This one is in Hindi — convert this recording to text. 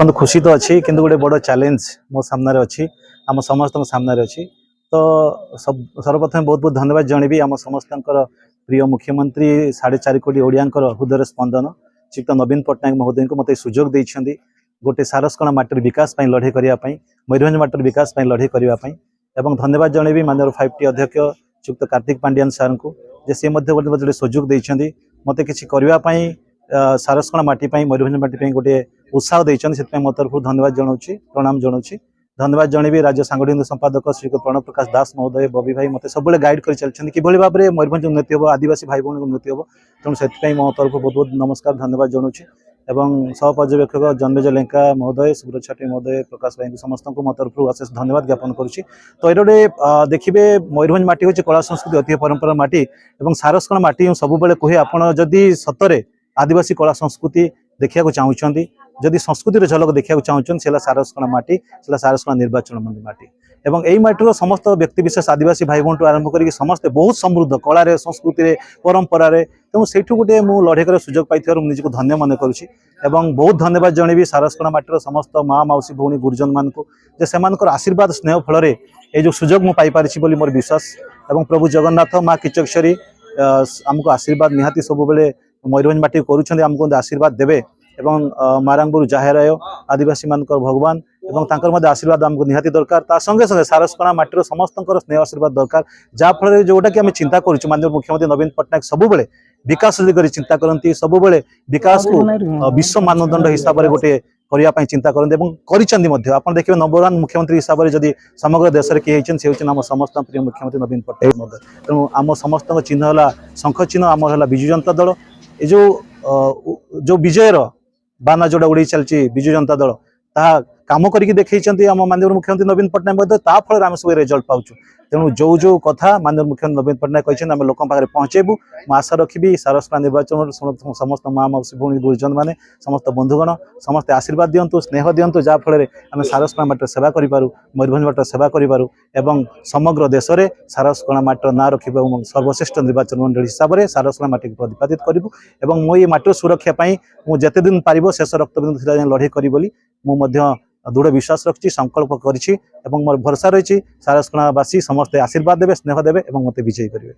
खुशी तो अच्छी किंतु गोटे बड़ चैलेंज मो सामने अच्छी आम समस्त सामने अच्छी तो सर्वप्रथम बहुत बहुत धन्यवाद जनइबी आम समस्त प्रिय मुख्यमंत्री 4.5 कोटी ओडियांकर हृदय स्पंदन श्रीयुक्त नवीन पट्टनायक महोदय को मत सुजोग देइछन्दी गोटे सारस्कणा माटीर विकास लड़े करने मयूरभंज माटीर विकास लड़े करने एवं धन्यवाद जनइबी माननीय 5T अध्यक्ष श्रीयुक्त कार्तिक पांडियान सार को जे सी गोटे सुजोग देइछन्दी मते किछि करने सारस्कणा माटी मयूरभंज माटी गोटे उत्साह देते मो तरफ धन्यवाद जनाऊँगी प्रणाम जनाऊँगी धन्यवाद जनइबी राज्य सांगठनिक संपादक श्री प्रणव प्रकाश दास महोदय बबी भाई मत सब गाइड कर चलते कि भाव में मयूरभंज उन्नति हम आदिवासी भाई भौणी उन्नति हम तेणु से मो तरफ बहुत बहुत नमस्कार धन्यवाद जनाऊँगी एवं सहपर्यवेक्षक जन्मेजय लेंका महोदय सुब्रत छाटी महोदय प्रकाश भाई समस्त को मो तरफ अशेष धन्यवाद ज्ञापन करुच्ची। तो ये गोटे देखिए मयूरभंज माटी हूँ कला संस्कृति ऐतिह्य परंपरा माटी और सारस्कणा माटी सब कहे आपड़ जदि सतरे आदिवासी कला संस्कृति देखा चाहूँगी जदि संस्कृतिर झलक देखा चाहूँ से सारस्कणा माटी से सारस्कणा निर्वाचन मंडल माटी एवं यही माटीर समस्त व्यक्तिविशेष आदिवासी भाई भौणु आरंभ करके समस्ते बहुत समृद्ध कलार संस्कृति परंपरार तेणु से गोटे मुझे लड़े कर सुजोग पाई निजक धन्य मन करुच्ची बहुत धन्यवाद जनइबी सारस्कणा माटीर समस्त माँ मौसी भौणी गुरुजन मान को से आशीर्वाद स्नेह फल ये जो सुजोग मुझे पाई मोर विश्वास एवं प्रभु जगन्नाथ माँ किचकेश्वरी आमको आशीर्वाद निहाती सब मयूरभंज माटी करुँच आशीर्वाद देवे एवं मारांगपुर जाहेराय आदिवासी मान भगवान एवं आशीर्वाद आमको निहाती दरकार ता संगे संगे सारस्कणा माटीर समस्त स्नेह आशीर्वाद दरकार जहाँफल जोटा कि आम चिंता करुँ माननीय मुख्यमंत्री नवीन पट्टनायक सबुबले विकास दिगरे चिंता करती सबुबले विकास को विश्व मानदंड हिसाब से गोटे करने चिंता करते आप देखिए नंबर 1 मुख्यमंत्री हिसाब से जदि समग्र देश में किए से आम समस्त प्रिय मुख्यमंत्री नवीन पट्टनायक महोदय तेणु आम समस्त चिन्ह है शंख चिन्ह आम है विजु जनता दल ये जो विजयर बाना जोड़ा उड़ी चलती विजु जनता दल ता काम करके देखते आम माननीय मुख्यमंत्री नवीन पट्टनायक ताफल आम सब रिजल्ट पाऊँ तेणु जो कथा माननीय मुख्यमंत्री नवीन पट्टनायक कहते आम लोक पाखे पहुँचेबू मुझे आशा रखी सारस्कणा निर्वाचन समस्त माँ मौसी भौणी गुरुजन मैंने समस्त बंधुगण समस्त आशीर्वाद दिंतु स्नेह दिंतु जहाँफल आम सारस्कणा माटीर सेवा करूँ मयूरभंज माटीर सेवा करूँ एवं समग्र देश में सारस्कणा माटीर ना रखा सर्वश्रेष्ठ निर्वाचन मंडल हिसाब से सारस्कणा माटी को प्रतिपादित करूँ एवं मो ये माटीर सुरक्षापी मुझे दिन पार शेष रक्तबिंदु लड़े करी बोली मुझे दृढ़ विश्वास रखी संकल्प करी मोर भरोसा रही सारस्कणावासी समस्ते आशीर्वाद देवे स्नेह देवे और मत विजयी करेंगे।